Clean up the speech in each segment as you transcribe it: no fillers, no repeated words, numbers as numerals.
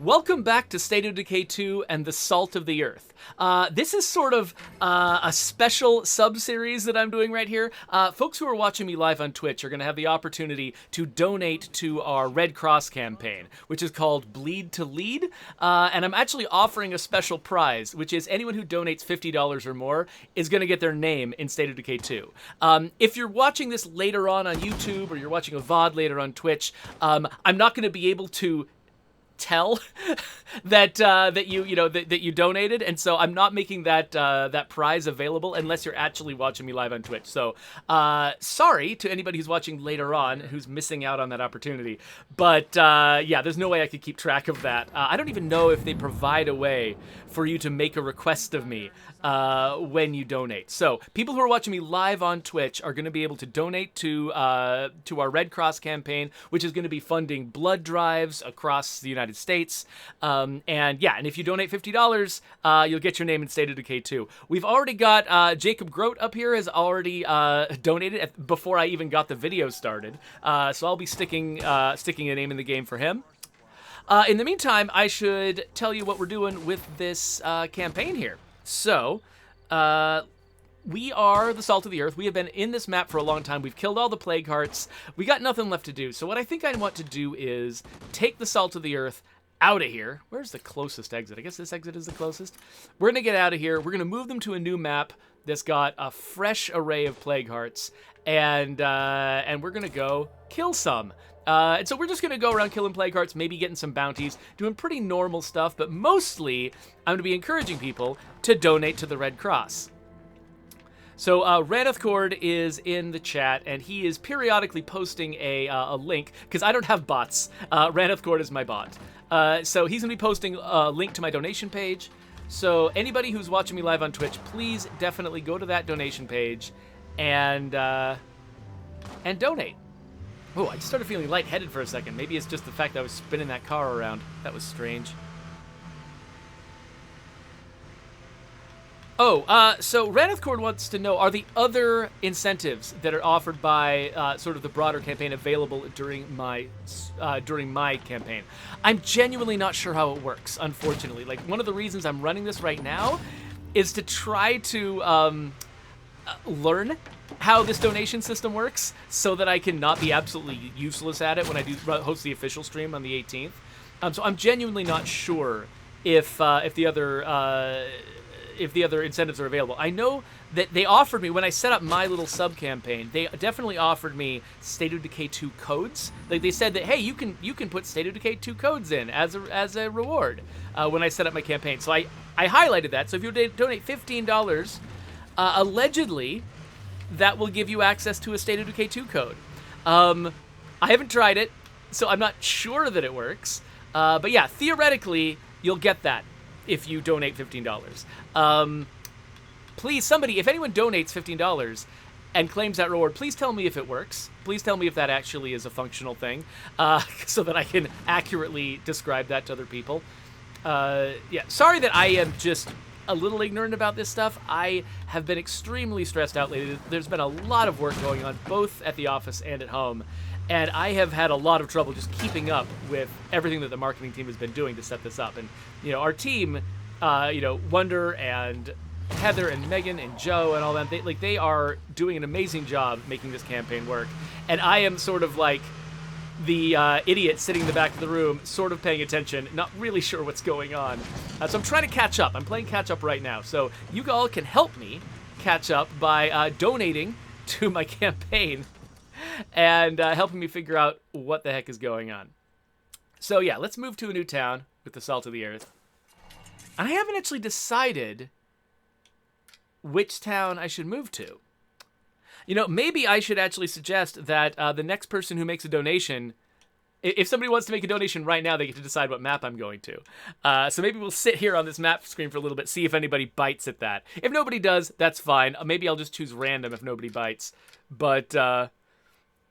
Welcome back to State of Decay 2 and the Salt of the Earth. This is sort of a special sub-series that I'm doing right here. Folks who are watching me live on Twitch are going to have the opportunity to donate to our Red Cross campaign, which is called Bleed to Lead. And I'm actually offering a special prize, which is anyone who donates $50 or more is going to get their name in State of Decay 2. If you're watching this later on YouTube or you're watching a VOD later on Twitch, I'm not going to be able to tell that you donated, and so I'm not making that prize available unless you're actually watching me live on Twitch. So sorry to anybody who's watching later on who's missing out on that opportunity, but yeah, there's no way I could keep track of that. I don't even know if they provide a way for you to make a request of me when you donate. So people who are watching me live on Twitch are going to be able to donate to our Red Cross campaign, which is going to be funding blood drives across the United States. And if you donate $50, you'll get your name in State of Decay 2. We've already got Jacob Grote up here has already donated before I even got the video started. So I'll be sticking a name in the game for him. In the meantime, I should tell you what we're doing with this campaign here. So, we are the Salt of the Earth. We have been in this map for a long time. We've killed all the plague hearts. We got nothing left to do. So what I think I want to do is take the Salt of the Earth out of here. Where's the closest exit? I guess this exit is the closest. We're going to get out of here. We're going to move them to a new map that's got a fresh array of plague hearts. And we're going to go kill some. And so we're just going to go around killing plague hearts, maybe getting some bounties, doing pretty normal stuff. But mostly, I'm going to be encouraging people to donate to the Red Cross. So Raneth Cord is in the chat, and he is periodically posting a link, because I don't have bots. Raneth Cord is my bot. So he's going to be posting a link to my donation page. So anybody who's watching me live on Twitch, please definitely go to that donation page and donate. Oh, I just started feeling lightheaded for a second. Maybe it's just the fact that I was spinning that car around. That was strange. Oh, so Raneth Cord wants to know, are the other incentives that are offered by sort of the broader campaign available during my campaign? I'm genuinely not sure how it works, unfortunately. Like, one of the reasons I'm running this right now is to try to learn how this donation system works so that I can not be absolutely useless at it when I do host the official stream on the 18th. So I'm genuinely not sure if the other incentives are available. I know that they offered me, when I set up my little sub-campaign, they definitely offered me State of Decay 2 codes. Like, they said that, hey, you can put State of Decay 2 codes in as a reward when I set up my campaign. So I highlighted that. So if you donate $15, allegedly, that will give you access to a State of Decay 2 code. I haven't tried it, so I'm not sure that it works. But yeah, theoretically, you'll get that if you donate $15. Please, somebody, if anyone donates $15 and claims that reward, please tell me if it works. Please tell me if that actually is a functional thing, so that I can accurately describe that to other people. Yeah, sorry that I am just a little ignorant about this stuff. I have been extremely stressed out lately. There's been a lot of work going on, both at the office and at home, and I have had a lot of trouble just keeping up with everything that the marketing team has been doing to set this up. And, our team, Wonder and Heather and Megan and Joe and all them, they are doing an amazing job making this campaign work. And I am sort of like the idiot sitting in the back of the room, sort of paying attention, not really sure what's going on. So I'm trying to catch up. I'm playing catch up right now. So you all can help me catch up by donating to my campaign and helping me figure out what the heck is going on. So yeah, let's move to a new town with the Salt of the Earth. I haven't actually decided which town I should move to. Maybe I should actually suggest that the next person who makes a donation, if somebody wants to make a donation right now, they get to decide what map I'm going to. So maybe we'll sit here on this map screen for a little bit, see if anybody bites at that. If nobody does, that's fine. Maybe I'll just choose random if nobody bites. But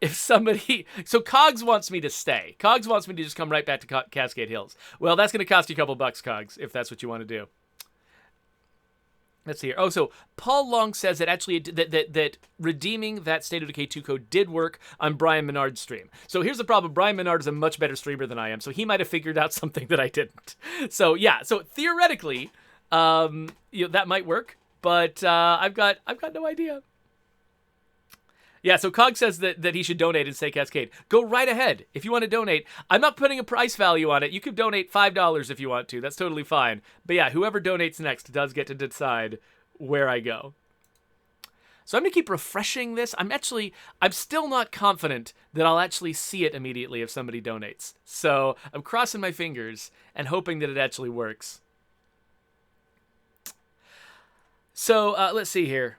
if somebody... So Cogs wants me to stay. Cogs wants me to just come right back to Cascade Hills. Well, that's going to cost you a couple bucks, Cogs, if that's what you want to do. Let's see here. Oh, so Paul Long says that actually that redeeming that State of Decay 2 code did work on Brian Menard's stream. So here's the problem. Brian Menard is a much better streamer than I am, so he might have figured out something that I didn't. So yeah, so theoretically, that might work, but I've got no idea. Yeah, so Cog says that he should donate and say Cascade. Go right ahead. If you want to donate, I'm not putting a price value on it. You could donate $5 if you want to. That's totally fine. But yeah, whoever donates next does get to decide where I go. So I'm going to keep refreshing this. I'm still not confident that I'll actually see it immediately if somebody donates. So I'm crossing my fingers and hoping that it actually works. So let's see here.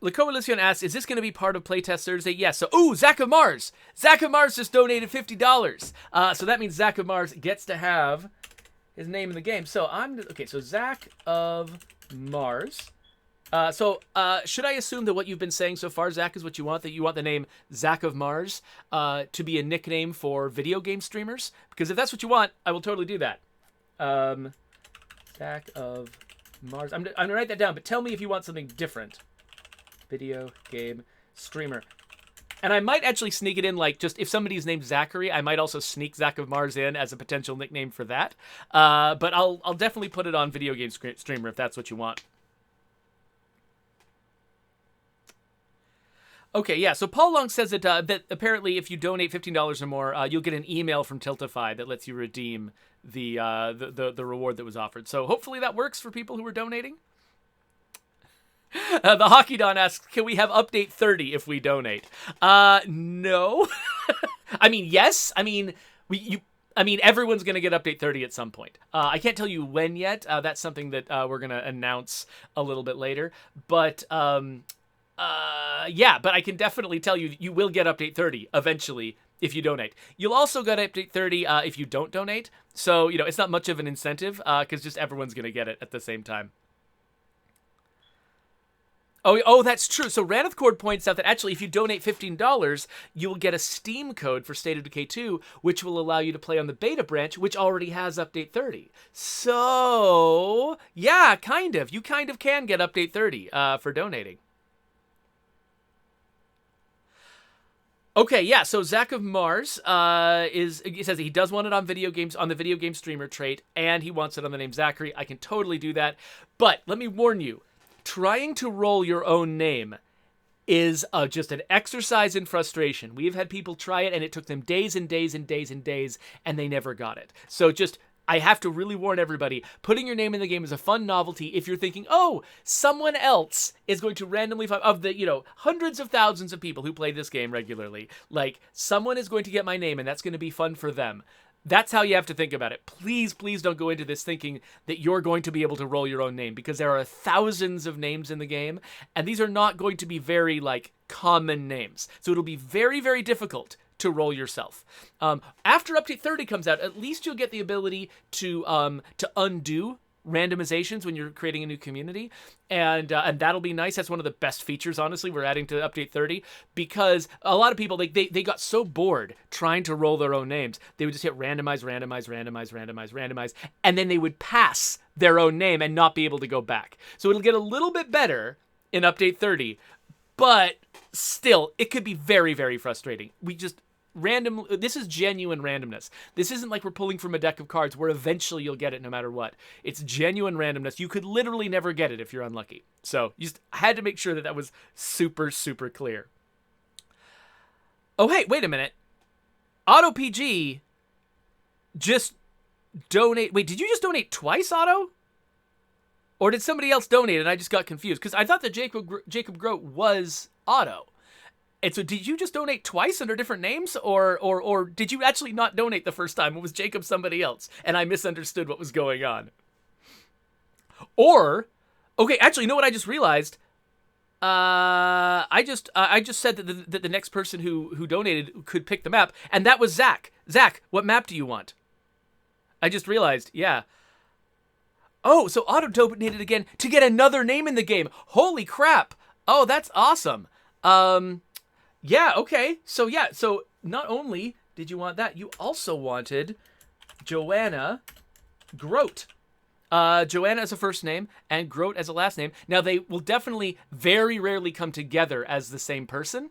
Le Coalition asks, is this going to be part of Playtest Thursday? Yes. So, Zach of Mars. Zach of Mars just donated $50. So that means Zach of Mars gets to have his name in the game. So so Zach of Mars. Should I assume that what you've been saying so far, Zach, is what you want? That you want the name Zach of Mars to be a nickname for video game streamers? Because if that's what you want, I will totally do that. Zach of Mars. I'm going to write that down, but tell me if you want something different. Video game streamer. And I might actually sneak it in, like, just if somebody's named Zachary, I might also sneak Zach of Mars in as a potential nickname for that. But I'll definitely put it on video game streamer if that's what you want. Okay, yeah, so Paul Long says that apparently if you donate $15 or more, you'll get an email from Tiltify that lets you redeem the reward that was offered. So hopefully that works for people who are donating. The Hockey Don asks, can we have update 30 if we donate? No. I mean, yes. I mean, everyone's going to get update 30 at some point. I can't tell you when yet. That's something that we're going to announce a little bit later. But, yeah, but I can definitely tell you you will get update 30 eventually if you donate. You'll also get update 30 if you don't donate. So, it's not much of an incentive because just everyone's going to get it at the same time. Oh, that's true. So Ranithcord points out that actually if you donate $15, you will get a Steam code for State of Decay 2, which will allow you to play on the beta branch, which already has update 30. So, yeah, kind of. You kind of can get update 30 for donating. Okay, yeah, so Zach of Mars he says he does want it on video games, on the video game streamer trait, and he wants it on the name Zachary. I can totally do that. But let me warn you, trying to roll your own name is just an exercise in frustration. We've had people try it, and it took them days and days and days and days, and they never got it. So I have to really warn everybody, putting your name in the game is a fun novelty if you're thinking, someone else is going to randomly find, of the, hundreds of thousands of people who play this game regularly, like, someone is going to get my name, and that's going to be fun for them. That's how you have to think about it. Please, please don't go into this thinking that you're going to be able to roll your own name, because there are thousands of names in the game, and these are not going to be very, common names. So it'll be very, very difficult to roll yourself. After Update 30 comes out, at least you'll get the ability to undo randomizations when you're creating a new community, and that'll be nice. That's one of the best features, honestly, we're adding to Update 30, because a lot of people, they got so bored trying to roll their own names, they would just hit randomize, and then they would pass their own name and not be able to go back. So it'll get a little bit better in Update 30, but still, it could be very, very frustrating. This is genuine randomness. This isn't like we're pulling from a deck of cards where eventually you'll get it no matter what. It's genuine randomness. You could literally never get it if you're unlucky. So you just had to make sure that was super, super clear. Oh, hey, wait a minute. AutoPG just donate. Wait, did you just donate twice, Auto? Or did somebody else donate and I just got confused? Because I thought that Jacob Grote was Auto. And so did you just donate twice under different names? Or did you actually not donate the first time? It was Jacob somebody else, and I misunderstood what was going on. Or, okay, actually, you know what I just realized? I just said that the next person who donated could pick the map, and that was Zach. Zach, what map do you want? I just realized, yeah. Oh, so Auto donated again to get another name in the game. Holy crap. Oh, that's awesome. Yeah, okay. So not only did you want that, you also wanted Joanna Grote. Joanna as a first name and Grote as a last name. Now, they will definitely very rarely come together as the same person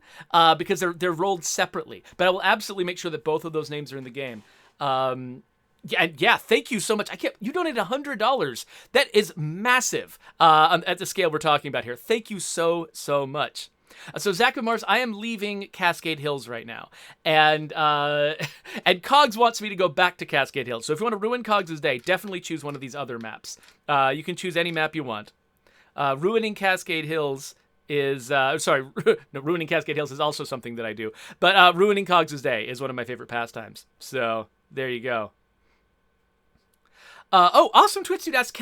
because they're rolled separately. But I will absolutely make sure that both of those names are in the game. Yeah, thank you so much. You donated $100. That is massive at the scale we're talking about here. Thank you so much. So Zach of Mars, I am leaving Cascade Hills right now, and Cogs wants me to go back to Cascade Hills. So if you want to ruin Cogs' day, definitely choose one of these other maps. You can choose any map you want. Ruining Cascade Hills is ruining Cascade Hills is also something that I do, but ruining Cogs' day is one of my favorite pastimes. So there you go. Awesome Twitch dude asks,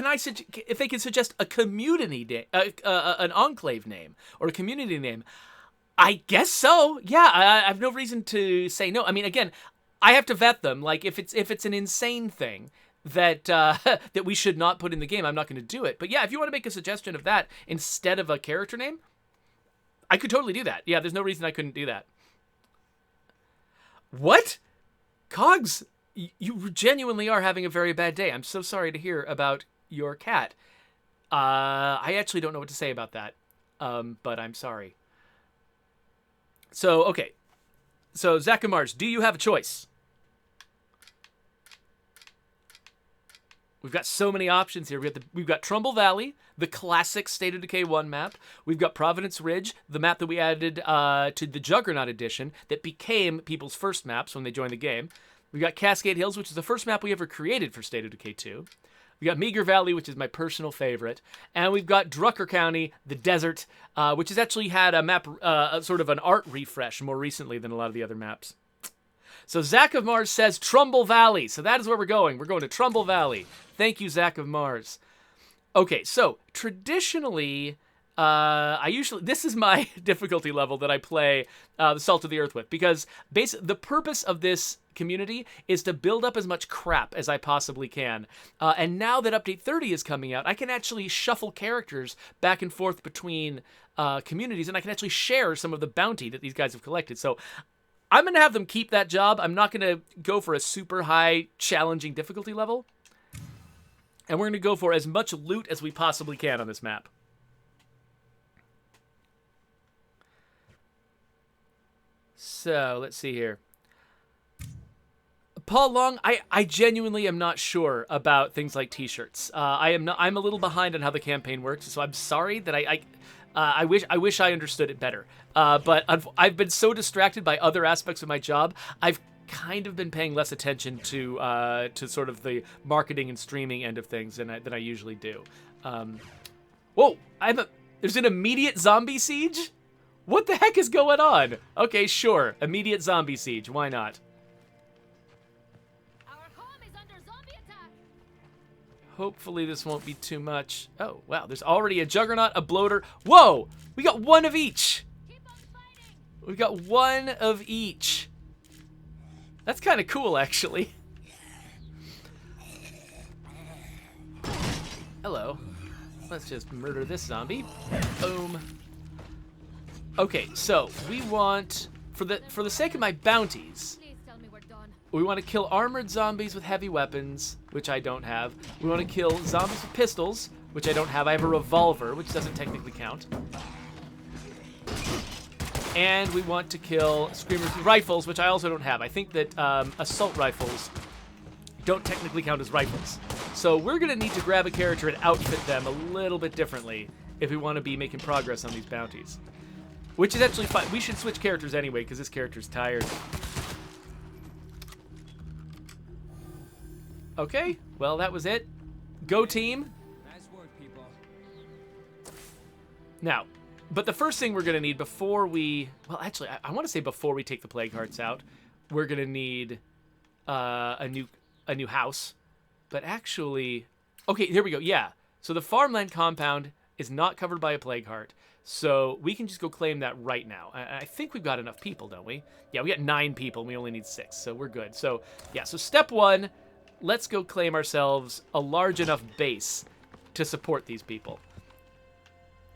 if they can suggest a community name, an enclave name, or a community name. I guess so. Yeah, I have no reason to say no. I mean, again, I have to vet them. Like, if it's an insane thing that that we should not put in the game, I'm not going to do it. But yeah, if you want to make a suggestion of that instead of a character name, I could totally do that. Yeah, there's no reason I couldn't do that. What? Cogs, you genuinely are having a very bad day. I'm so sorry to hear about your cat. I actually don't know what to say about that, but I'm sorry. So, okay. So, Zach and Mars, do you have a choice? We've got so many options here. We've got Trumbull Valley, the classic State of Decay 1 map. We've got Providence Ridge, the map that we added to the Juggernaut edition that became people's first maps when they joined the game. We've got Cascade Hills, which is the first map we ever created for State of Decay 2. We got Meager Valley, which is my personal favorite. And we've got Drucker County, the desert, which has actually had a map, sort of an art refresh more recently than a lot of the other maps. So Zach of Mars says Trumbull Valley. So that is where we're going. We're going to Trumbull Valley. Thank you, Zach of Mars. Okay, so traditionally, this is my difficulty level that I play the Salt of the Earth with, because the purpose of this community is to build up as much crap as I possibly can. And now that Update 30 is coming out, I can actually shuffle characters back and forth between communities, and I can actually share some of the bounty that these guys have collected. So I'm going to have them keep that job. I'm not going to go for a super high, challenging difficulty level. And we're going to go for as much loot as we possibly can on this map. So, let's see here. Paul Long, I genuinely am not sure about things like t-shirts. I'm a little behind on how the campaign works, so I'm sorry that I wish I understood it better. But I've been so distracted by other aspects of my job, I've kind of been paying less attention to sort of the marketing and streaming end of things than I usually do. Whoa! There's an immediate zombie siege? What the heck is going on? Okay, sure. Immediate zombie siege. Why not? Our home is under zombie attack. Hopefully this won't be too much. Oh, wow. There's already a Juggernaut, a Bloater. Whoa! We got one of each. Keep on fighting. We got one of each. That's kind of cool, actually. Hello. Let's just murder this zombie. Boom. Okay, so we want, for the sake of my bounties, Please tell me we're done. we want to kill armored zombies with heavy weapons, which I don't have. We want to kill zombies with pistols, which I don't have. I have a revolver, which doesn't technically count. And we want to kill screamers with rifles, which I also don't have. I think that assault rifles don't technically count as rifles. So we're going to need to grab a character and outfit them a little bit differently if we want to be making progress on these bounties. Which is actually fine. We should switch characters anyway, because this character's tired. Okay, well, that was it. Go team. Nice work, people. Now, but the first thing we're going to need before we... Well, actually, I want to say before we take the Plague Hearts out, we're going to need a new house. But actually... Okay, here we go. Yeah. So the farmland compound is not covered by a Plague Heart. So we can just go claim that right now. I think we've got enough people, don't we? Yeah, we got 9 people, and we only need 6, so we're good. So, yeah, so step 1, let's go claim ourselves a large enough base to support these people.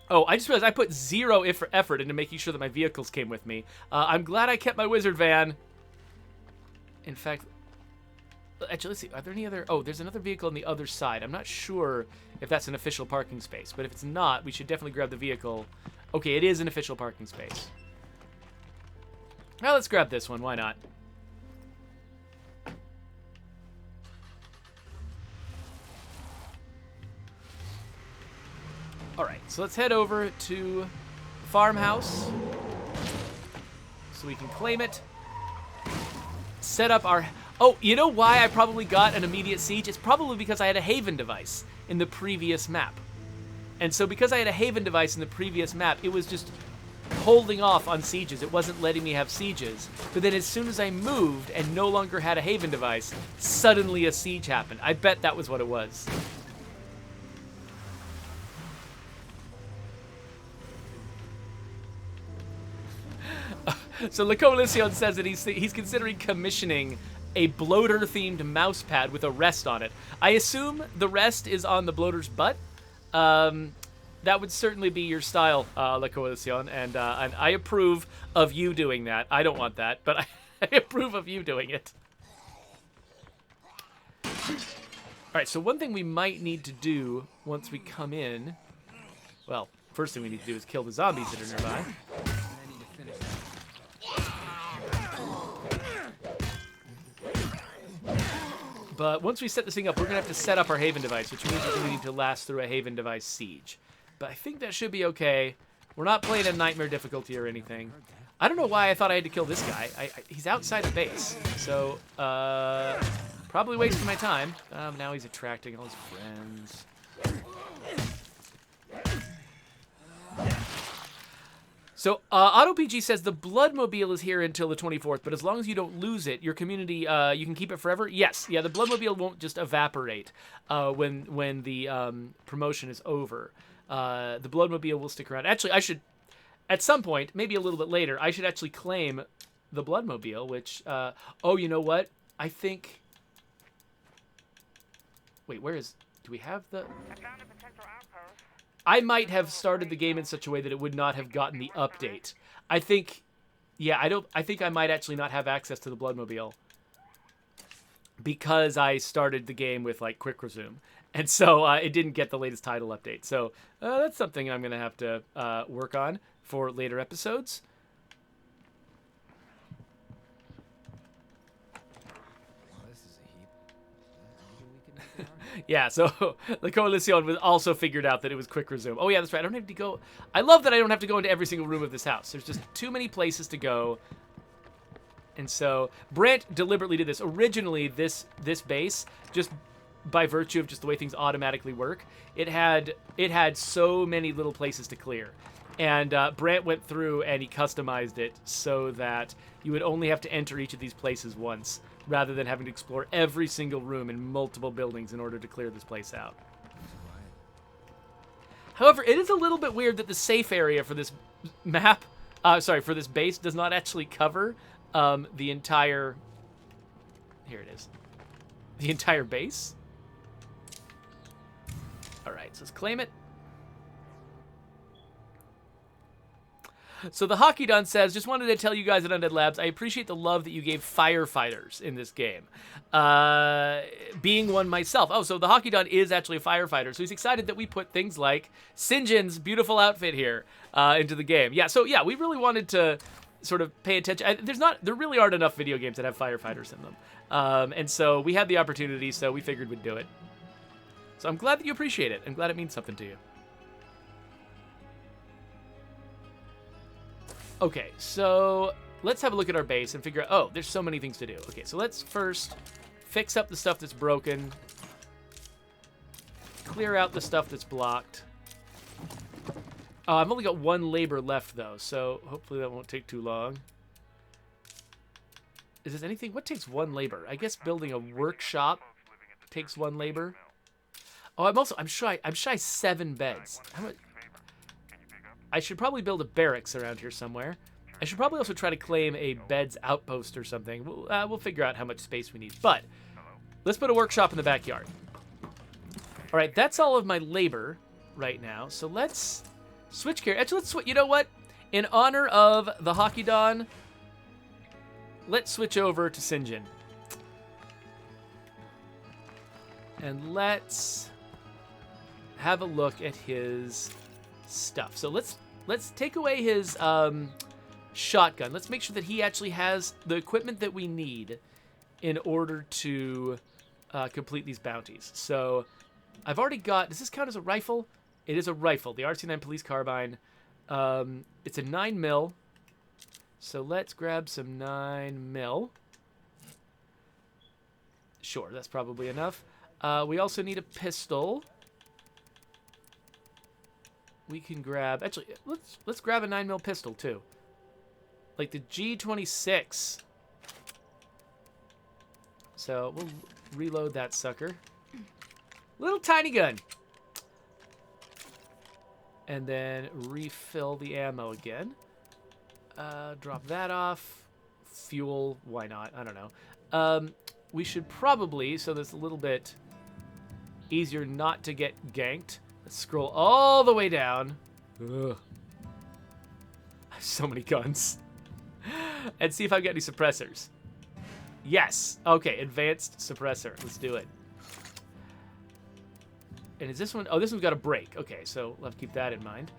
Oh, I just realized I put 0 effort into making sure that my vehicles came with me. I'm glad I kept my wizard van. In fact, Actually, let's see. Are there any other... Oh, there's another vehicle on the other side. I'm not sure if that's an official parking space, but if it's not, we should definitely grab the vehicle. Okay, it is an official parking space. Well, let's grab this one. Why not? All right, so let's head over to the farmhouse so we can claim it. Set up our... Oh, you know why I probably got an immediate siege? It's probably because I had a Haven device in the previous map. And so because I had a Haven device in the previous map, it was just holding off on sieges. It wasn't letting me have sieges. But then as soon as I moved and no longer had a Haven device, suddenly a siege happened. I bet that was what it was. So Le Coalition says that he's considering commissioning a bloater-themed mouse pad with a rest on it. I assume the rest is on the bloater's butt. That would certainly be your style, La Coalition, and I approve of you doing that. I don't want that, but I approve of you doing it. All right, so one thing we might need to do once we come in... Well, first thing we need to do is kill the zombies that are nearby. But once we set this thing up, we're going to have to set up our Haven device, which means we need to last through a Haven device siege. But I think that should be okay. We're not playing a nightmare difficulty or anything. I don't know why I thought I had to kill this guy. He's outside the base. So, probably wasting my time. Now he's attracting all his friends. So, AutoPG says the Bloodmobile is here until the 24th, but as long as you don't lose it, your community, you can keep it forever? Yes. Yeah, the Bloodmobile won't just evaporate when the promotion is over. The Bloodmobile will stick around. Actually, I should, at some point, maybe a little bit later, I should actually claim the Bloodmobile, which, oh, you know what? I think... Wait, where is... Do we have the... I might have started the game in such a way that it would not have gotten the update. I think, yeah, I think I might actually not have access to the Bloodmobile because I started the game with like quick resume, and so it didn't get the latest title update. So that's something I'm gonna have to work on for later episodes. Yeah, so the Coalition was also figured out that it was quick resume. Oh yeah, that's right. I don't have to go. I love that I don't have to go into every single room of this house. There's just too many places to go. And so Brant deliberately did this. Originally, this base, just by virtue of just the way things automatically work, it had so many little places to clear. And Brant went through and he customized it so that you would only have to enter each of these places once, rather than having to explore every single room in multiple buildings in order to clear this place out. However, it is a little bit weird that the safe area for this map, for this base, does not actually cover the entire... Here it is. The entire base. All right, so let's claim it. So the Hockey Don says, just wanted to tell you guys at Undead Labs, I appreciate the love that you gave firefighters in this game. Being one myself. Oh, so the Hockey Don is actually a firefighter. So he's excited that we put things like St. John's beautiful outfit here into the game. Yeah, so yeah, we really wanted to sort of pay attention. There really aren't enough video games that have firefighters in them. And so we had the opportunity, so we figured we'd do it. So I'm glad that you appreciate it. I'm glad it means something to you. Okay, so let's have a look at our base and figure out... Oh, there's so many things to do. Okay, so let's first fix up the stuff that's broken. Clear out the stuff that's blocked. I've only got one labor left, though, so hopefully that won't take too long. Is there anything... What takes one labor? I guess building a workshop takes one labor. Oh, I'm shy 7 beds. How much... I should probably build a barracks around here somewhere. I should probably also try to claim a beds outpost or something. We'll figure out how much space we need. But let's put a workshop in the backyard. All right, that's all of my labor right now. So let's switch gear. Actually, you know what? In honor of the Hockey Don, let's switch over to St. John. And let's have a look at his stuff. So let's take away his shotgun. Let's make sure that he actually has the equipment that we need in order to complete these bounties. So I've already got... Does this count as a rifle? It is a rifle. The RC9 Police Carbine. It's a 9mm. So let's grab some 9mm. Sure, that's probably enough. We also need a pistol. We can grab... Actually, let's grab a 9mm pistol, too. Like the G26. So we'll reload that sucker. Little tiny gun. And then refill the ammo again. Drop that off. Fuel, why not? I don't know. We should probably, so that's a little bit easier not to get ganked. Let's scroll all the way down. Ugh. So many guns. And see if I've got any suppressors. Yes. Okay, advanced suppressor. Let's do it. And is this one... Oh, this one's got a break. Okay, so we'll have to keep that in mind.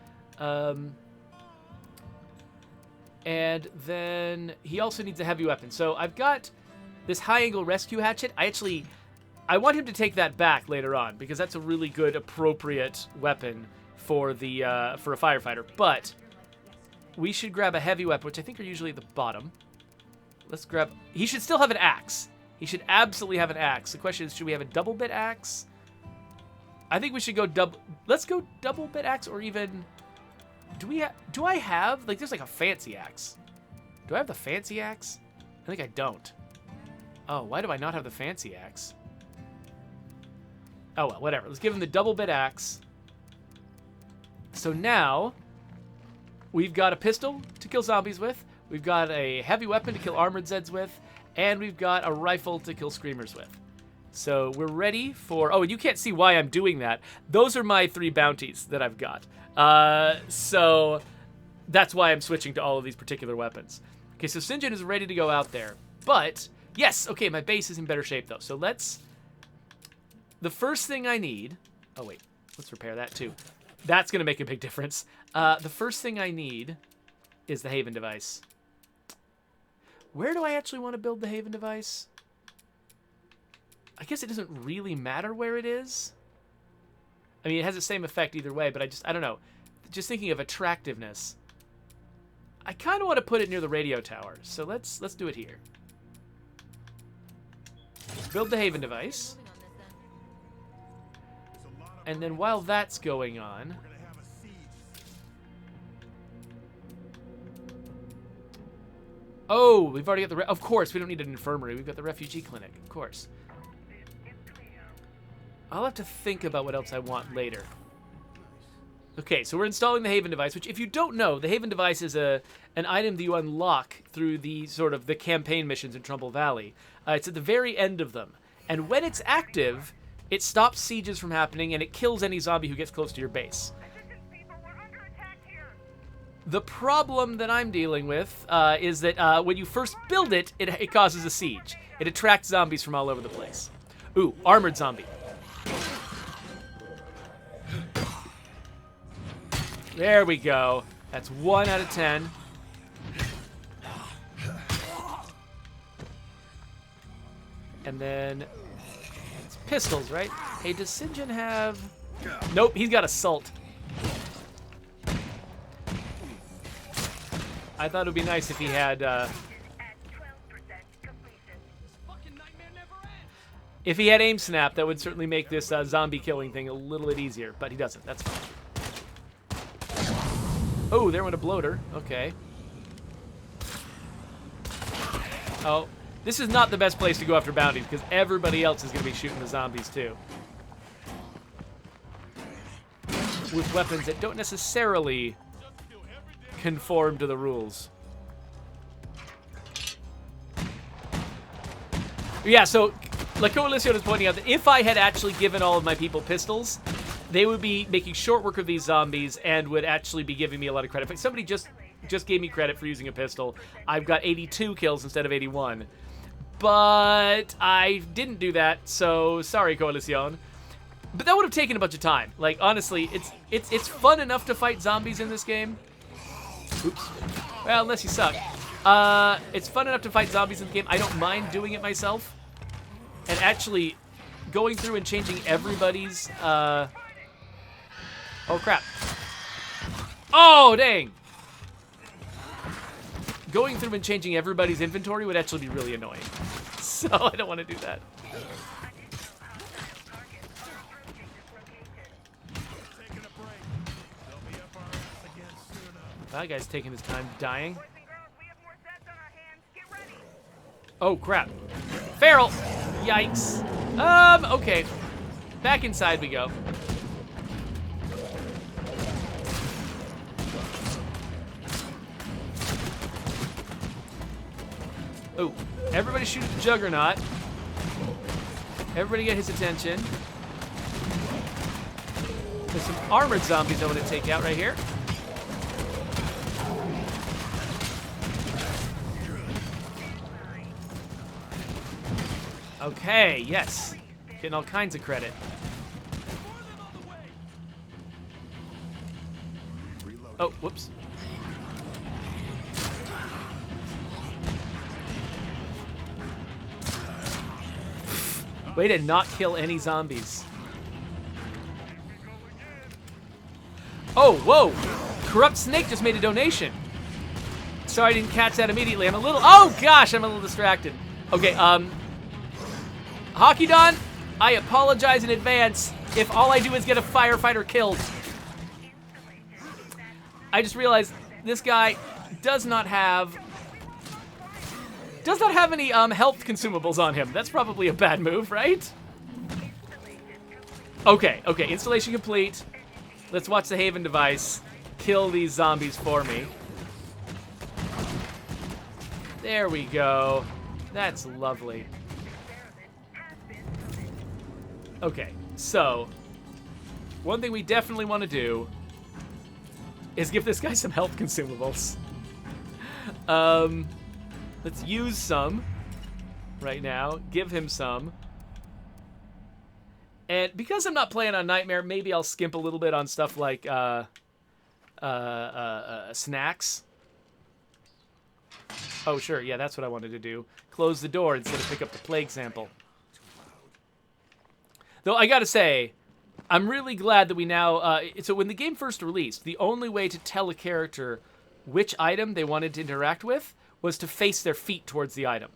And then he also needs a heavy weapon. So I've got this high-angle rescue hatchet. I want him to take that back later on because that's a really good, appropriate weapon for the for a firefighter. But we should grab a heavy weapon, which I think are usually at the bottom. Let's grab... He should still have an axe. He should absolutely have an axe. The question is, should we have a double bit axe? I think we should go double... Let's go double bit axe or even... Do I have... Like, there's like a fancy axe. Do I have the fancy axe? I think I don't. Oh, why do I not have the fancy axe? Oh, well, whatever. Let's give him the double bit axe. So now, we've got a pistol to kill zombies with. We've got a heavy weapon to kill armored Zeds with. And we've got a rifle to kill screamers with. So we're ready for... Oh, and you can't see why I'm doing that. Those are my 3 bounties that I've got. So that's why I'm switching to all of these particular weapons. Okay, so St. John is ready to go out there. But, yes, okay, my base is in better shape, though. So let's... The first thing I need... Oh, wait. Let's repair that, too. That's going to make a big difference. The first thing I need is the Haven device. Where do I actually want to build the Haven device? I guess it doesn't really matter where it is. I mean, it has the same effect either way, but I don't know. Just thinking of attractiveness. I kind of want to put it near the radio tower, so let's do it here. Build the Haven device. And then while that's going on... Oh, we've already got the... Of course, we don't need an infirmary. We've got the refugee clinic, of course. I'll have to think about what else I want later. Okay, so we're installing the Haven device, which if you don't know, the Haven device is an item that you unlock through the sort of the campaign missions in Trumbull Valley. It's at the very end of them. And when it's active, it stops sieges from happening and it kills any zombie who gets close to your base. The problem that I'm dealing with is that when you first build it, it causes a siege. It attracts zombies from all over the place. Ooh, armored zombie. There we go. That's 1 out of 10. And then it's pistols, right? Hey, does St. John have... Nope, he's got assault. I thought it would be nice if he had... If he had aim snap, that would certainly make this zombie killing thing a little bit easier, but he doesn't. That's fine. Oh, there went a bloater. Okay. Oh, this is not the best place to go after bounties because everybody else is going to be shooting the zombies too. With weapons that don't necessarily conform to the rules. Yeah, so like Coalition is pointing out that if I had actually given all of my people pistols, they would be making short work of these zombies and would actually be giving me a lot of credit. In fact, somebody just gave me credit for using a pistol. I've got 82 kills instead of 81. but I didn't do that, so sorry, Coalición. But that would have taken a bunch of time. Like, honestly, it's fun enough to fight zombies in this game. Oops. Well, unless you suck. It's fun enough to fight zombies in the game. I don't mind doing it myself. And actually going through and changing everybody's, oh crap. Oh, dang. Going through and changing everybody's inventory would actually be really annoying. So I don't want to do that. That guy's taking his time dying. Oh, crap. Feral! Yikes. Okay. Back inside we go. Oh, everybody shoot at the Juggernaut. Everybody get his attention. There's some armored zombies I want to take out right here. Okay, yes. Getting all kinds of credit. Oh, whoops. Way to not kill any zombies. Oh, whoa! Corrupt Snake just made a donation. Sorry I didn't catch that immediately. I'm a little... Oh, gosh, I'm a little distracted. Okay, Hockey Don, I apologize in advance if all I do is get a firefighter killed. I just realized this guy does not have any health consumables on him. That's probably a bad move, right? Okay, installation complete. Let's watch the Haven device kill these zombies for me. There we go. That's lovely. Okay, so one thing we definitely want to do is give this guy some health consumables. Let's use some right now. Give him some. And because I'm not playing on Nightmare, maybe I'll skimp a little bit on stuff like snacks. Oh, sure. Yeah, that's what I wanted to do. Close the door instead of pick up the plague sample. Though I gotta say, I'm really glad that we now... so when the game first released, the only way to tell a character which item they wanted to interact with was to face their feet towards the item.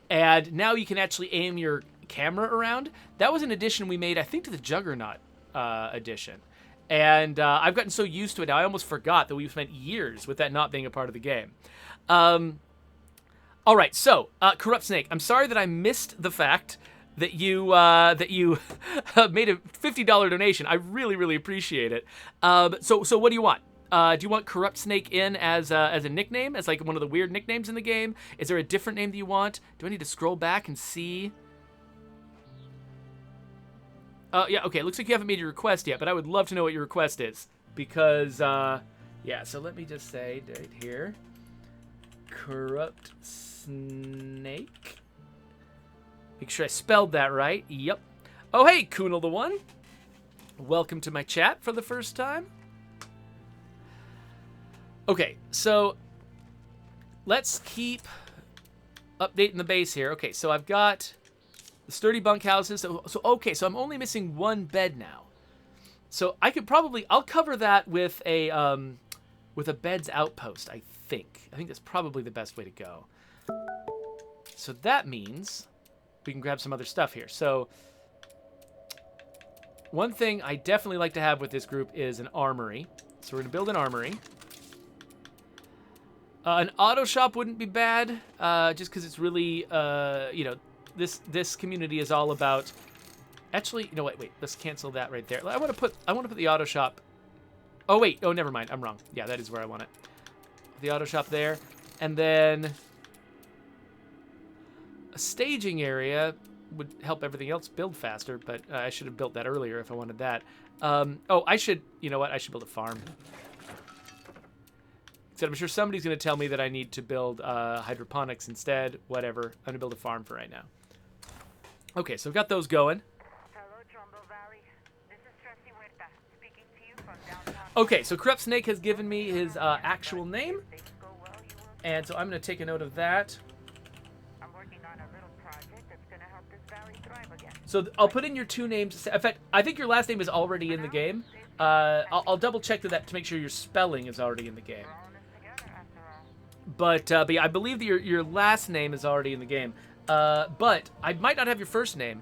And now you can actually aim your camera around. That was an addition we made, I think, to the Juggernaut edition. And I've gotten so used to it now, I almost forgot that we've spent years with that not being a part of the game. All right, so, Corrupt Snake, I'm sorry that I missed the fact that you made a $50 donation. I really, really appreciate it. So what do you want? Do you want Corrupt Snake in as a nickname, as like one of the weird nicknames in the game? Is there a different name that you want? Do I need to scroll back and see? Yeah, okay, it looks like you haven't made your request yet, but I would love to know what your request is. Because, yeah, so let me just say right here. Corrupt Snake. Make sure I spelled that right. Yep. Oh, hey, Kunal the One. Welcome to my chat for the first time. Okay, so let's keep updating the base here. Okay, so I've got the sturdy bunkhouses. So I'm only missing one bed now. So I could probably... I'll cover that with a bed's outpost, I think. I think that's probably the best way to go. So that means... we can grab some other stuff here. So one thing I definitely like to have with this group is an armory. So we're going to build an armory. An auto shop wouldn't be bad, just because it's really, you know, this community is all about... Actually, no, wait, let's cancel that right there. I want to put the auto shop... Oh, wait, oh, never mind, I'm wrong. Yeah, that is where I want it. The auto shop there, and then... a staging area would help everything else build faster, but I should have built that earlier if I wanted that. Oh, I should, you know what? I should build a farm. So I'm sure somebody's going to tell me that I need to build hydroponics instead. Whatever. I'm going to build a farm for right now. Okay, so I've got those going. Hello, Trumbull Valley. This is Tracy Huerta speaking to you from downtown. Okay, so Corrupt Snake has given me his actual name. Things go well, you will. And so I'm going to take a note of that. I'm working on a little project that's going to help this valley thrive again. So I'll put in your 2 names. In fact, I think your last name is already in the game. I'll double check that to make sure your spelling is already in the game. We're all in this together, after all. But yeah, I believe that your last name is already in the game. But I might not have your first name.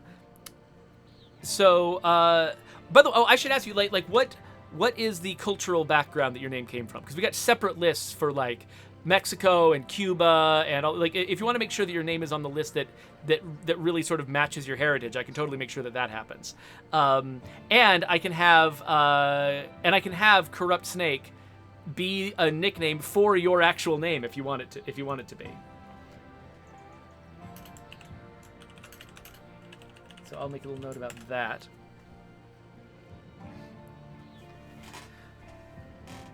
So, by the way, I should ask you, like what is the cultural background that your name came from? Because we got separate lists for like Mexico and Cuba and all, like if you want to make sure that your name is on the list that really sort of matches your heritage, I can totally make sure that happens. And I can have Corrupt Snake be a nickname for your actual name if you want it to be. So I'll make a little note about that.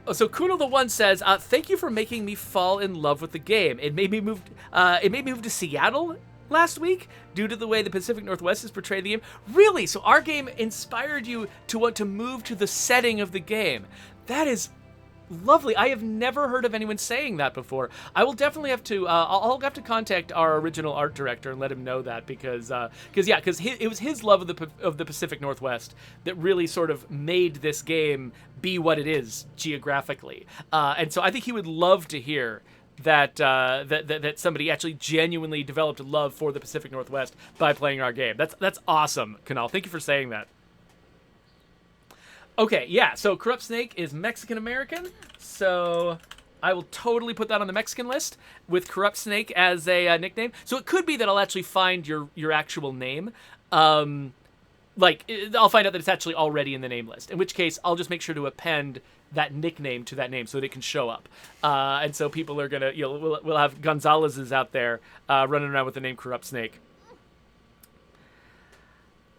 Oh, so Kuno the One says, "Thank you for making me fall in love with the game. It made me move. To Seattle last week due to the way the Pacific Northwest is portrayed in the game. Really? So our game inspired you to want to move to the setting of the game. That is lovely. I have never heard of anyone saying that before. I will definitely have to. I'll have to contact our original art director and let him know that because it was his love of the Pacific Northwest that really sort of made this game be what it is geographically. And so I think he would love to hear that somebody actually genuinely developed a love for the Pacific Northwest by playing our game. That's awesome, Kanal. Thank you for saying that. Okay, yeah, so Corrupt Snake is Mexican-American, so I will totally put that on the Mexican list with Corrupt Snake as a nickname. So it could be that I'll actually find your actual name. I'll find out that it's actually already in the name list, in which case I'll just make sure to append that nickname to that name so that it can show up. And so people are going to, we'll have Gonzalez's out there running around with the name Corrupt Snake.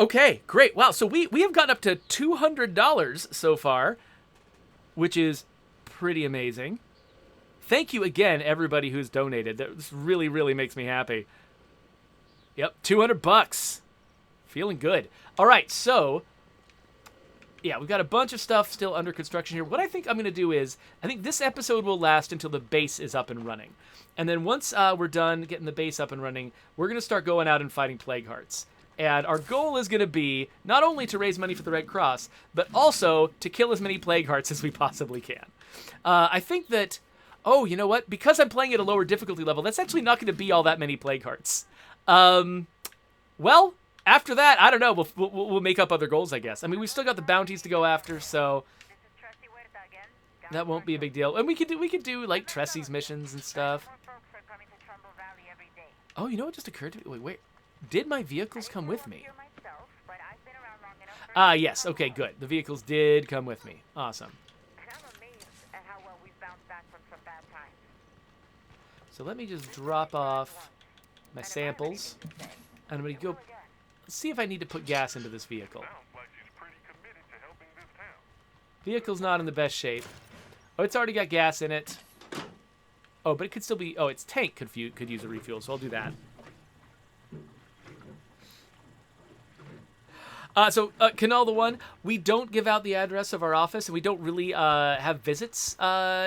Okay, great. Wow, so we have gotten up to $200 so far, which is pretty amazing. Thank you again, everybody who's donated. This really, really makes me happy. Yep, $200. Feeling good. All right, so yeah, we've got a bunch of stuff still under construction here. What I think I'm going to do is, I think this episode will last until the base is up and running. And then once we're done getting the base up and running, we're going to start going out and fighting Plague Hearts. And our goal is going to be not only to raise money for the Red Cross, but also to kill as many Plague Hearts as we possibly can. I think that, you know what? Because I'm playing at a lower difficulty level, that's actually not going to be all that many Plague Hearts. Well, after that, I don't know. We'll make up other goals, I guess. I mean, we've still got the bounties to go after, so This is Tracy Huerta again. that won't be a big deal. And we could do like Tressy's missions and stuff. More folks are coming to Trumbull Valley every day. Oh, you know what just occurred to me? Wait. Did my vehicles come with me? Here myself, but I've been around long enough for Yes. Okay, good. The vehicles did come with me. Awesome. and I'm amazed at how well we've bounced back from some bad times. So let me just drop off my samples. And I'm going to go see if I need to put gas into this vehicle. Sounds like she's pretty committed to helping this town. Vehicle's not in the best shape. Oh, it's already got gas in it. Oh, but it could still be... Oh, its tank could use a refuel, so I'll do that. Canal the One, we don't give out the address of our office, and we don't really have visits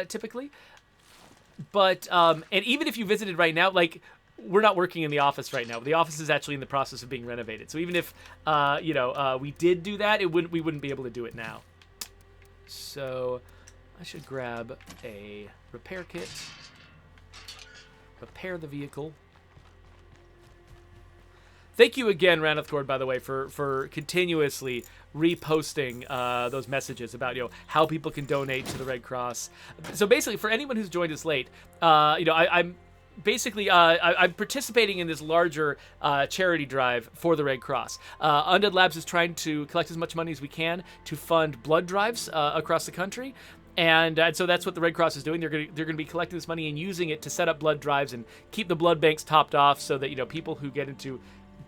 typically. But and even if you visited right now, like, we're not working in the office right now. The office is actually in the process of being renovated. So even if we did do that, we wouldn't be able to do it now. So I should grab a repair kit, repair the vehicle. Thank you again, Raneth Cord, by the way, for continuously reposting those messages about how people can donate to the Red Cross. So basically, for anyone who's joined us late, I'm participating in this larger charity drive for the Red Cross. Undead Labs is trying to collect as much money as we can to fund blood drives across the country. And so that's what the Red Cross is doing. They're going to be collecting this money and using it to set up blood drives and keep the blood banks topped off so that people who get into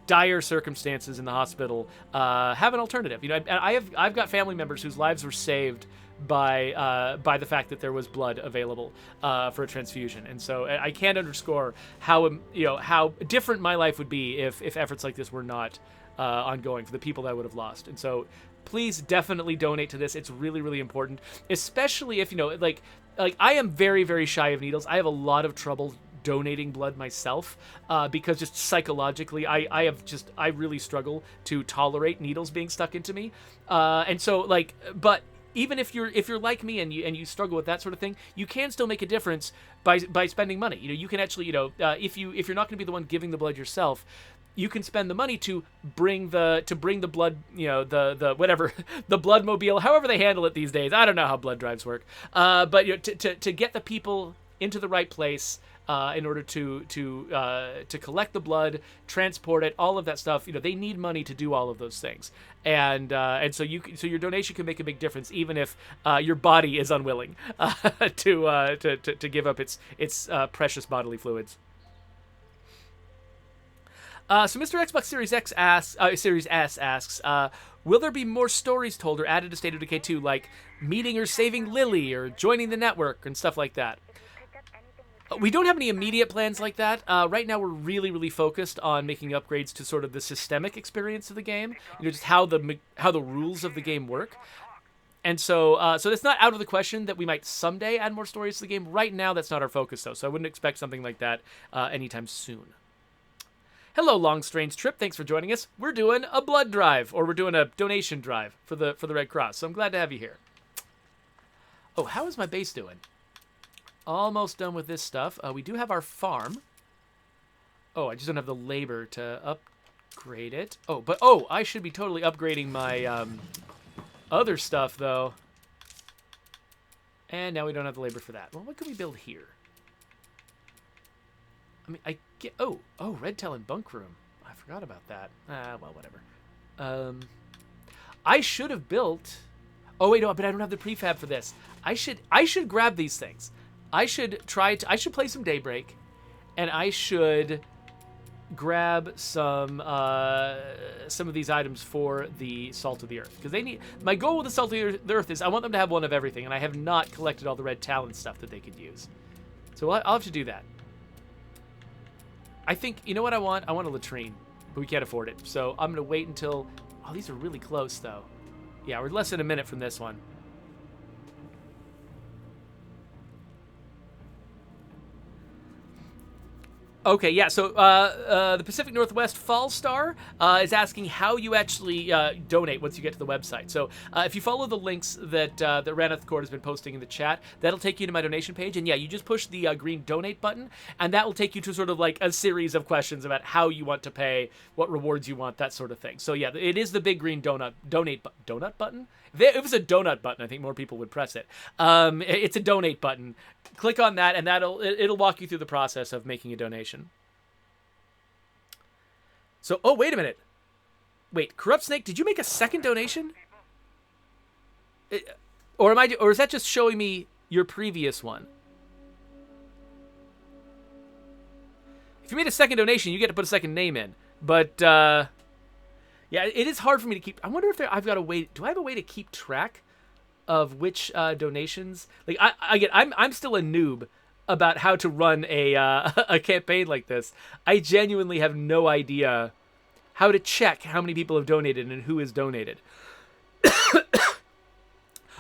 dire circumstances in the hospital have an alternative. You know, I've got family members whose lives were saved by the fact that there was blood available for a transfusion, and so I can't underscore how how different my life would be if efforts like this were not ongoing for the people that I would have lost. And so please definitely donate to this. It's really, really important, especially if, like I am very, very shy of needles. I have a lot of trouble donating blood myself because just psychologically I really struggle to tolerate needles being stuck into me. And so but even if you're like me and you struggle with that sort of thing, you can still make a difference by spending money. You can actually, if you're not going to be the one giving the blood yourself, you can spend the money to bring the blood, the whatever, the blood mobile, however they handle it these days. I don't know how blood drives work. But to get the people into the right place in order to collect the blood, transport it, all of that stuff. They need money to do all of those things, and so your donation can make a big difference, even if your body is unwilling to give up its precious bodily fluids. So Mr. Xbox Series Series S asks, will there be more stories told or added to State of Decay 2, like meeting or saving Lily or joining the network and stuff like that? We don't have any immediate plans like that. Right now we're really, really focused on making upgrades to sort of the systemic experience of the game, just how the rules of the game work. And so it's not out of the question that we might someday add more stories to the game. Right now that's not our focus, though, so I wouldn't expect something like that anytime soon. Hello, Long Strange Trip. Thanks for joining us. We're doing a blood drive, or we're doing a donation drive for the Red Cross. So I'm glad to have you here. Oh, how is my base doing? Almost done with this stuff. We do have our farm. Oh, I just don't have the labor to upgrade it. Oh, I should be totally upgrading my other stuff though. And now we don't have the labor for that. Well, what can we build here? I mean, I get... Oh, Red Tail and Bunk Room. I forgot about that. Well, whatever. I should have built... Oh, wait, no, but I don't have the prefab for this. I should grab these things. I should play some Daybreak, and I should grab some of these items for the Salt of the Earth. Because my goal with the Salt of the Earth is I want them to have one of everything, and I have not collected all the Red Talon stuff that they could use. So I'll have to do that. I think, you know what I want? I want a latrine, but we can't afford it. So I'm going to wait until... Oh, these are really close, though. Yeah, we're less than a minute from this one. Okay, yeah, so the Pacific Northwest Fall Star is asking how you actually donate once you get to the website. So if you follow the links that Raneth Court has been posting in the chat, that'll take you to my donation page. And yeah, you just push the green donate button, and that will take you to sort of like a series of questions about how you want to pay, what rewards you want, that sort of thing. So yeah, it is the big green donut button. If it was a donut button, I think more people would press it. It's a donate button. Click on that, and it'll walk you through the process of making a donation. So, oh, wait a minute. Wait, Corrupt Snake, did you make a second donation? Or is that just showing me your previous one? If you made a second donation, you get to put a second name in. But, yeah, it is hard for me to keep... I wonder if I've got a way... Do I have a way to keep track of which donations? Like, I'm still a noob about how to run a campaign like this. I genuinely have no idea how to check how many people have donated and who has donated.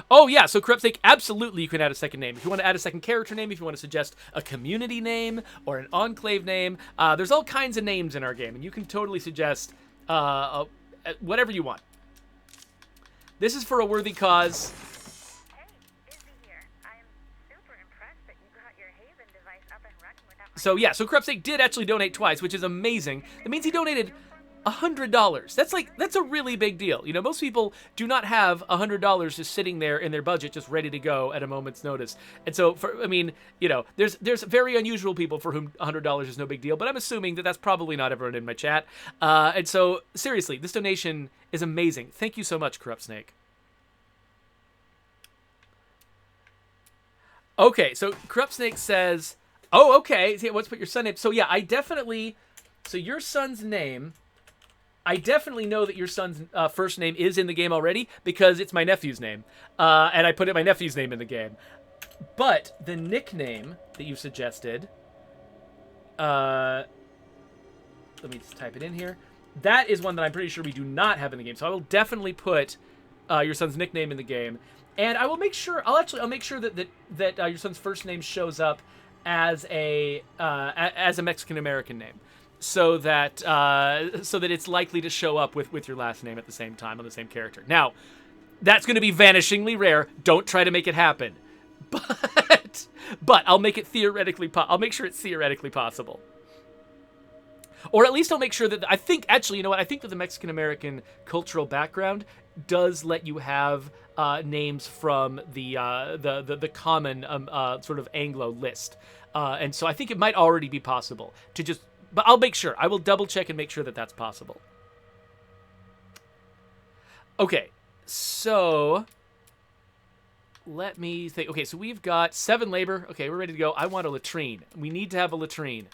Oh, yeah, so Corrupt Snake, absolutely you can add a second name. If you want to add a second character name, if you want to suggest a community name or an enclave name, there's all kinds of names in our game, and you can totally suggest whatever you want. This is for a worthy cause. Hey, Izzy here. I'm super impressed that you got your Haven device up and running without my... So yeah, so Corrupt Snake did actually donate twice, which is amazing. That means he donated $100. That's a really big deal. You know, most people do not have $100 just sitting there in their budget, just ready to go at a moment's notice. And so, there's very unusual people for whom $100 is no big deal, but I'm assuming that that's probably not everyone in my chat. And so, seriously, this donation is amazing. Thank you so much, Corrupt Snake. Okay, so Corrupt Snake says, oh, okay, let's put your son name. So yeah, I definitely, so your son's name I definitely know that your son's first name is in the game already because it's my nephew's name, and I put my nephew's name in the game. But the nickname that you suggested, let me just type it in here. That is one that I'm pretty sure we do not have in the game. So I will definitely put your son's nickname in the game, and I will make sure. I'll make sure that your son's first name shows up as a Mexican American name, so that it's likely to show up with your last name at the same time on the same character. Now, that's going to be vanishingly rare. Don't try to make it happen, but I'll make it theoretically. I'll make sure it's theoretically possible. Or at least I'll make sure that I think actually, you know what? I think that the Mexican American cultural background does let you have names from the common sort of Anglo list, and so I think it might already be possible to just. But I'll make sure. I will double check and make sure that that's possible. Okay, so let me think. Okay, so we've got 7 labor. Okay, we're ready to go. I want a latrine. We need to have a latrine.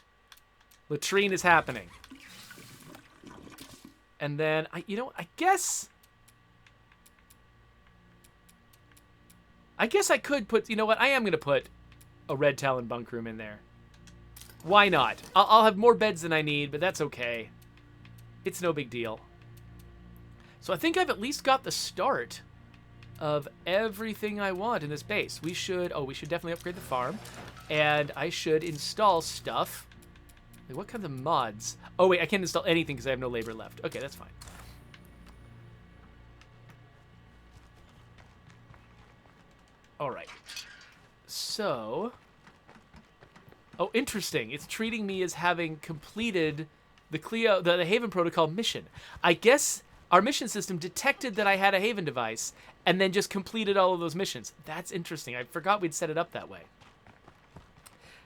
Latrine is happening. And then, I guess I could put, you know what? I am going to put a Red Talon bunk room in there. Why not? I'll have more beds than I need, but that's okay. It's no big deal. So I think I've at least got the start of everything I want in this base. We should definitely upgrade the farm. And I should install stuff. Wait, what kind of mods? Oh, wait, I can't install anything because I have no labor left. Okay, that's fine. All right. So... Oh, interesting. It's treating me as having completed the Haven Protocol mission. I guess our mission system detected that I had a Haven device and then just completed all of those missions. That's interesting. I forgot we'd set it up that way.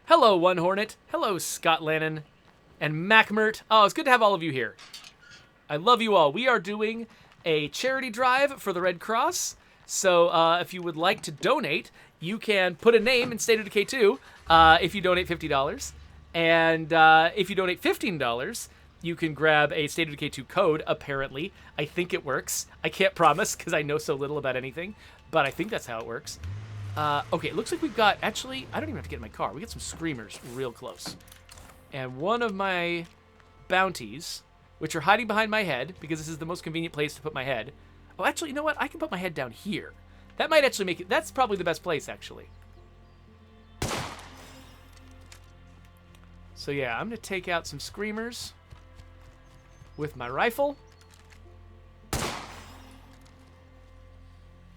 Hello, One Hornet. Hello, Scott Lannon and Macmert. Oh, it's good to have all of you here. I love you all. We are doing a charity drive for the Red Cross. So if you would like to donate, you can put a name in State of Decay 2 if you donate $50. And if you donate $15, you can grab a State of Decay 2 code, apparently. I think it works. I can't promise because I know so little about anything, but I think that's how it works. Okay, it looks like we've got, actually, I don't even have to get in my car. We got some screamers real close. And one of my bounties, which are hiding behind my head, because this is the most convenient place to put my head. Oh, actually, you know what? I can put my head down here. That might actually make it, that's probably the best place, actually. So yeah, I'm going to take out some screamers with my rifle.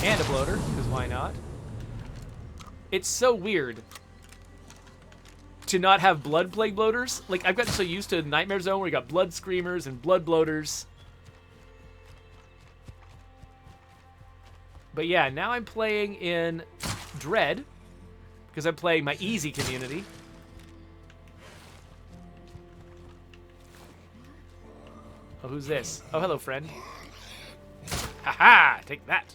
And a bloater, because why not? It's so weird to not have blood plague bloaters. Like, I've gotten so used to Nightmare Zone where you got blood screamers and blood bloaters. But yeah, now I'm playing in Dread because I'm playing my easy community. Oh, who's this? Oh, hello, friend. Haha, take that.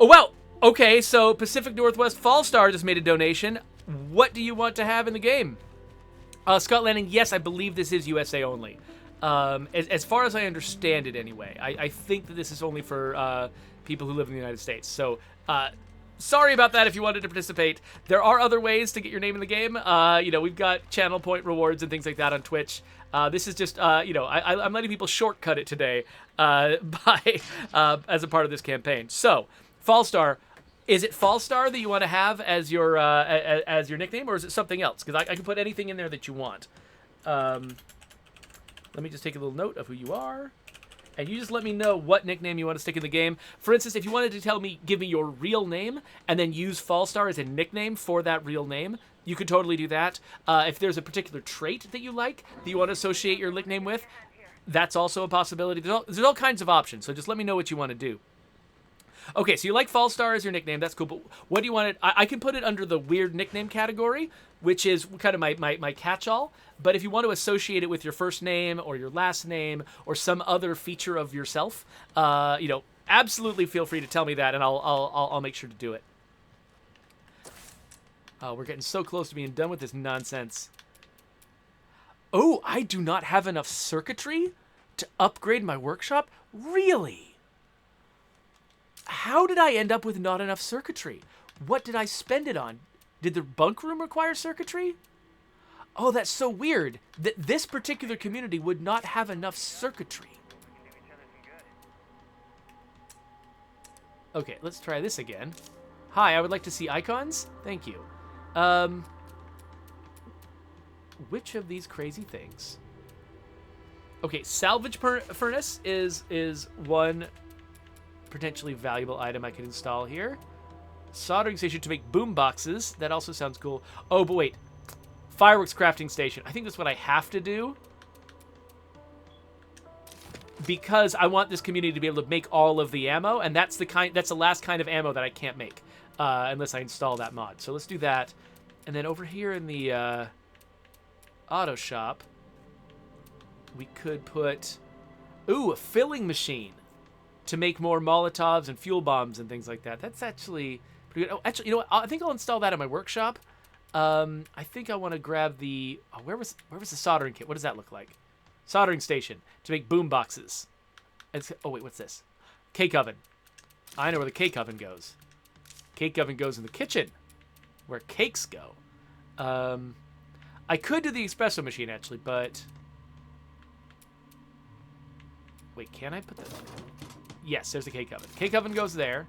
Oh, well, okay, so Pacific Northwest Fallstar just made a donation. What do you want to have in the game? Scott Lanning, yes, I believe this is USA only. As far as I understand it anyway. I think that this is only for people who live in the United States. So, sorry about that if you wanted to participate. There are other ways to get your name in the game. We've got channel point rewards and things like that on Twitch. This is just, I'm letting people shortcut it today as a part of this campaign. So, Fallstar, is it Fallstar that you want to have as your nickname, or is it something else? Because I can put anything in there that you want. Let me just take a little note of who you are. And you just let me know what nickname you want to stick in the game. For instance, if you wanted to give me your real name and then use Fallstar as a nickname for that real name, you could totally do that. If there's a particular trait that you like, that you want to associate your nickname with, that's also a possibility. There's all kinds of options, so just let me know what you want to do. Okay, so you like Fallstar as your nickname. That's cool, but what do you want it? I can put it under the weird nickname category, which is kind of my catch-all. But if you want to associate it with your first name or your last name or some other feature of yourself, absolutely feel free to tell me that, and I'll make sure to do it. Oh, we're getting so close to being done with this nonsense. Oh, I do not have enough circuitry to upgrade my workshop? Really? How did I end up with not enough circuitry? What did I spend it on? Did the bunk room require circuitry? Oh, that's so weird that this particular community would not have enough circuitry. Okay, let's try this again. Hi, I would like to see icons. Thank you. Which of these crazy things? Okay, salvage furnace is one potentially valuable item I could install here. Soldering station to make boom boxes. That also sounds cool. Oh, but wait. Fireworks crafting station. I think that's what I have to do. Because I want this community to be able to make all of the ammo, and that's the last kind of ammo that I can't make unless I install that mod. So let's do that. And then over here in the auto shop, we could put a filling machine to make more Molotovs and fuel bombs and things like that. That's actually pretty good. Oh, actually, you know what? I think I'll install that in my workshop. I think I want to grab the where was the soldering kit? What does that look like? Soldering station to make boom boxes. Oh wait, what's this? Cake oven. I know where the cake oven goes. Cake oven goes in the kitchen, where cakes go. I could do the espresso machine actually, but wait, can I put that? Yes, there's the cake oven. Cake oven goes there.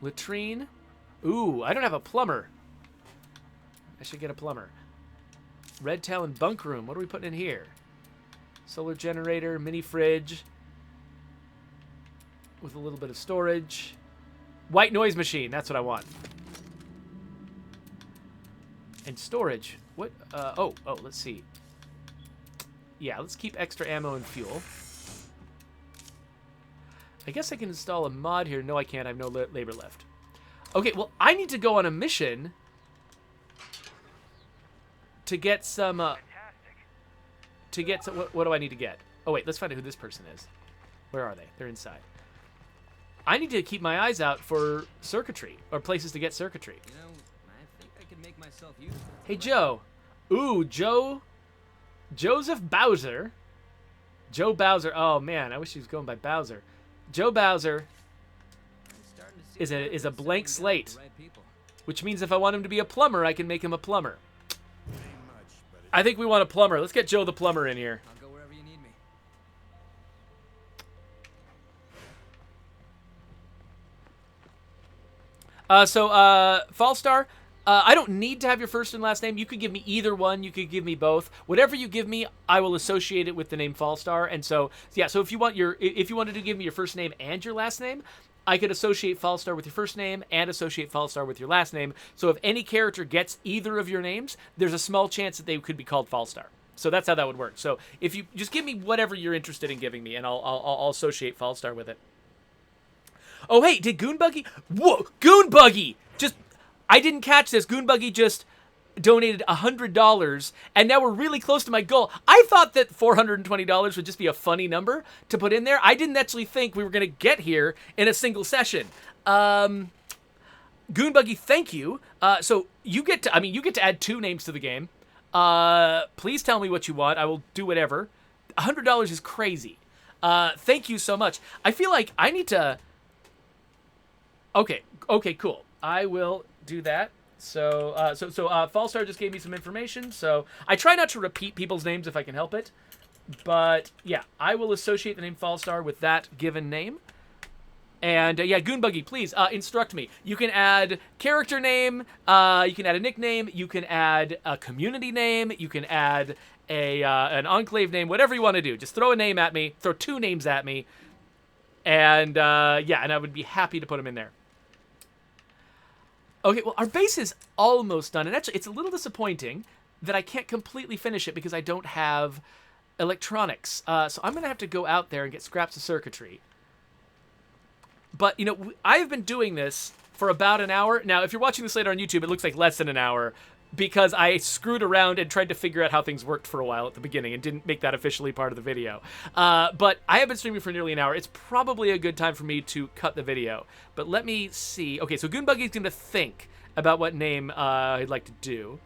Latrine. Ooh, I don't have a plumber. I should get a plumber. Red Talon bunk room. What are we putting in here? Solar generator, mini fridge with a little bit of storage. White noise machine. That's what I want. And storage. What? Let's see. Yeah, let's keep extra ammo and fuel. I guess I can install a mod here. No, I can't. I have no labor left. Okay, well, I need to go on a mission to get some, what do I need to get? Oh, wait, let's find out who this person is. Where are they? They're inside. I need to keep my eyes out for circuitry, or places to get circuitry. You know, I think I can make myself useful. Hey, Joe. Ooh, Joseph Bowser. Joe Bowser. Oh, man, I wish he was going by Bowser. Joe Bowser is a blank slate, which means if I want him to be a plumber, I can make him a plumber. I think we want a plumber. Let's get Joe the plumber in here. I'll go wherever you need me. Fallstar, I don't need to have your first and last name. You could give me either one. You could give me both. Whatever you give me, I will associate it with the name Fallstar. And so, yeah, so if you wanted to give me your first name and your last name, I could associate Fallstar with your first name and associate Fallstar with your last name. So if any character gets either of your names, there's a small chance that they could be called Fallstar. So that's how that would work. So if you just give me whatever you're interested in giving me, and I'll associate Fallstar with it. Oh, hey, did Goonbuggy? Whoa, Goonbuggy! I didn't catch this. Goonbuggy just donated $100, and now we're really close to my goal. I thought that $420 would just be a funny number to put in there. I didn't actually think we were going to get here in a single session. Goonbuggy, thank you. So you get to add 2 names to the game. Please tell me what you want. I will do whatever. $100 is crazy. Thank you so much. I feel like I need to... Okay, cool. I will do that. So Fallstar just gave me some information. So I try not to repeat people's names if I can help it. But yeah, I will associate the name Fallstar with that given name. And yeah, Goonbuggy, please instruct me. You can add character name. You can add a nickname. You can add a community name. You can add an enclave name. Whatever you want to do. Just throw a name at me. Throw 2 names at me. And yeah, and I would be happy to put them in there. Okay, well, our base is almost done. And actually, it's a little disappointing that I can't completely finish it because I don't have electronics. So I'm going to have to go out there and get scraps of circuitry. But, you know, I have been doing this for about an hour. Now, if you're watching this later on YouTube, it looks like less than an hour because I screwed around and tried to figure out how things worked for a while at the beginning and didn't make that officially part of the video. But I have been streaming for nearly an hour. It's probably a good time for me to cut the video. But let me see. Okay, so Goonbuggy's going to think about what name I'd like to do.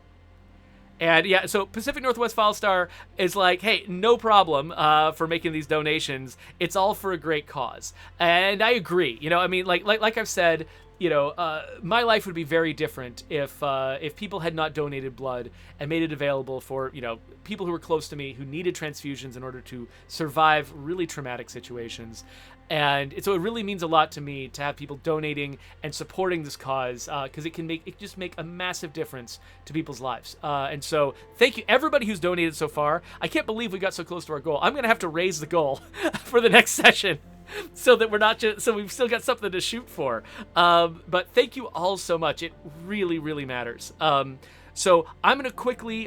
And yeah, so Pacific Northwest Filestar is like, hey, no problem for making these donations. It's all for a great cause, and I agree. You know, I mean, like I've said, you know, my life would be very different if people had not donated blood and made it available for, you know, people who were close to me who needed transfusions in order to survive really traumatic situations. And so it really means a lot to me to have people donating and supporting this cause, because it can just make a massive difference to people's lives. And so thank you everybody who's donated so far. I can't believe we got so close to our goal. I'm gonna have to raise the goal for the next session, so that we're not just, so we've still got something to shoot for. But thank you all so much. It really, really matters. So I'm gonna quickly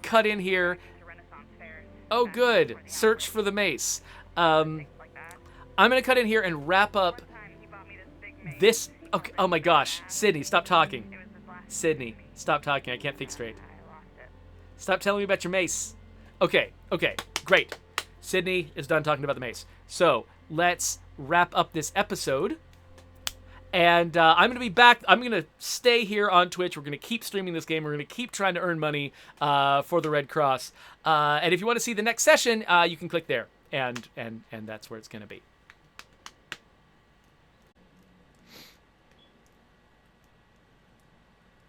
cut in here. To Renaissance fairs. Oh, good. Search for the mace. Things like that. I'm gonna cut in here and wrap up One time he bought me this big mace. this. Okay, oh my gosh, Sydney, stop talking. It was his last Sydney, stop talking. I can't think straight. I lost it. Stop telling me about your mace. Okay, great. Sydney is done talking about the mace. So let's wrap up this episode. And I'm going to be back. I'm going to stay here on Twitch. We're going to keep streaming this game. We're going to keep trying to earn money for the Red Cross. And if you want to see the next session, you can click there. And that's where it's going to be.